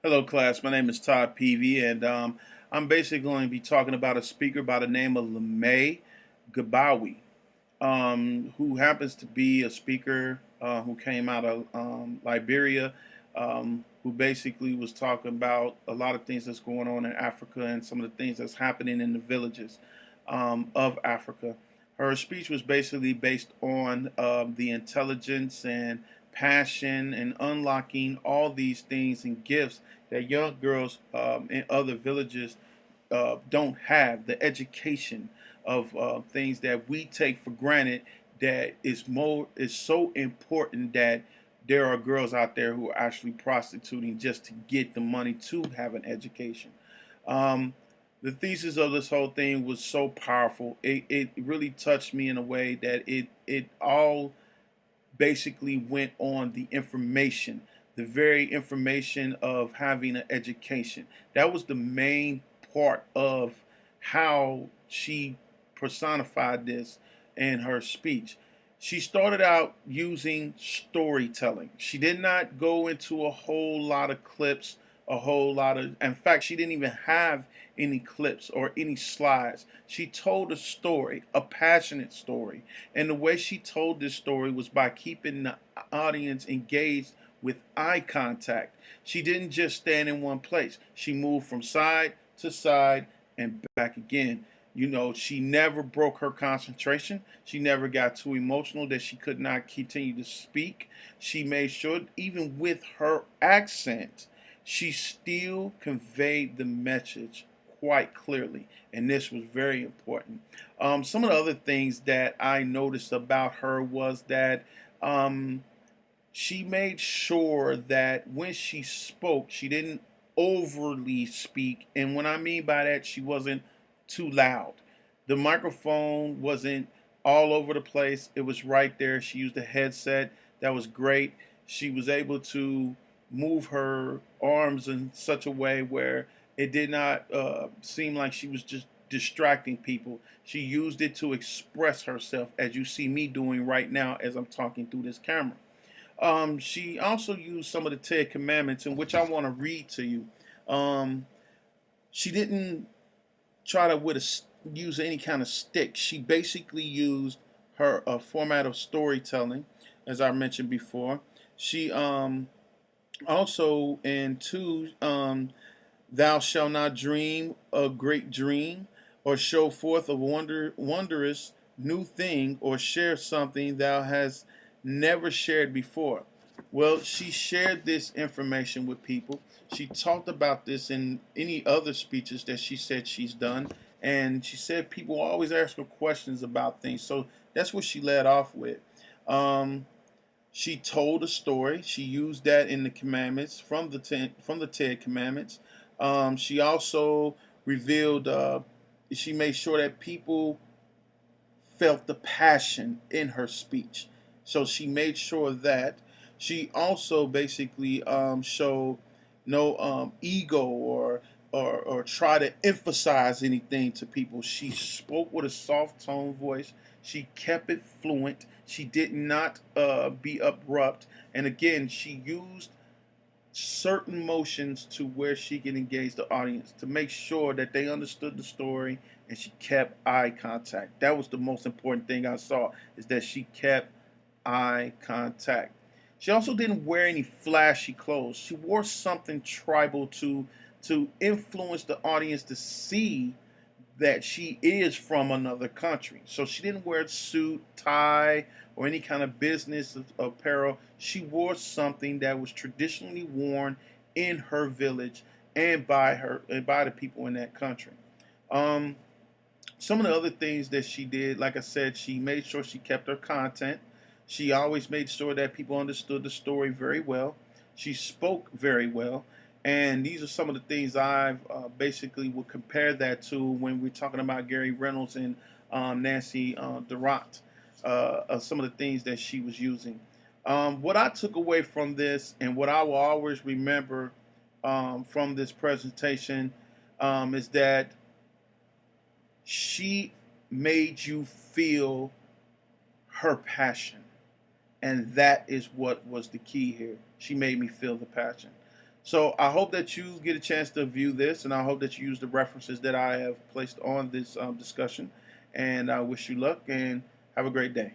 Hello, class. My name is Todd Peavy, and I'm basically going to be talking about a speaker by the name of Leymah Gbowee, who happens to be a speaker who came out of Liberia, who basically was talking about a lot of things that's going on in Africa and some of the things that's happening in the villages of Africa. Her speech was basically based on the intelligence and passion and unlocking all these things and gifts that young girls in other villages don't have. The education of things that we take for granted that is so important that there are girls out there who are actually prostituting just to get the money to have an education. Um, the thesis of this whole thing was so powerful. It really touched me in a way that it all basically went on the information, the very information of having an education. That was the main part of how she personified this in her speech. She started out using storytelling. She did not go into a whole lot of clips, in fact, she didn't even have any clips or any slides. She told a story, a passionate story. And the way she told this story was by keeping the audience engaged with eye contact. She didn't just stand in one place. She moved from side to side and back again. You know, she never broke her concentration. She never got too emotional that she could not continue to speak. She made sure, even with her accent, she still conveyed the message quite clearly. And this was very important. Some of the other things that I noticed about her was that um, she made sure that when she spoke, she didn't overly speak. And what I mean by that, she wasn't too loud. The microphone wasn't all over the place, it was right there. She used a headset that was great. She was able to move her arms in such a way where it did not seem like she was just distracting people. She used it to express herself, as you see me doing right now as I'm talking through this camera. She also used some of the Ten Commandments, in which I want to read to you. Um, she didn't try to use any kind of stick. She basically used her format of storytelling, as I mentioned before. She also in two, thou shalt not dream a great dream, or show forth a wondrous new thing, or share something thou hast never shared before. Well, she shared this information with people. She talked about this in any other speeches that she said she's done. And she said people always ask her questions about things. So that's what she led off with. Um, she told a story. She used that in the commandments from the Ten Commandments. She also revealed. She made sure that people felt the passion in her speech. So she made sure that she also basically showed no ego or try to emphasize anything to people. She spoke with a soft tone voice. She kept it fluent. She did not be abrupt. And again, she used certain motions to where she can engage the audience to make sure that they understood the story, and she kept eye contact. That was the most important thing I saw, is that she kept eye contact. She also didn't wear any flashy clothes. She wore something tribal to influence the audience to see that she is from another country. So she didn't wear a suit, tie, or any kind of business apparel. She wore something that was traditionally worn in her village and by the people in that country. Um, some of the other things that she did, like I said, she made sure she kept her content. She always made sure that people understood the story very well. She spoke very well. And these are some of the things I've basically would compare that to when we're talking about Gary Reynolds and Nancy Durant, some of the things that she was using. What I took away from this and what I will always remember from this presentation is that she made you feel her passion. And that is what was the key here. She made me feel the passion. So I hope that you get a chance to view this, and I hope that you use the references that I have placed on this discussion. And I wish you luck and have a great day.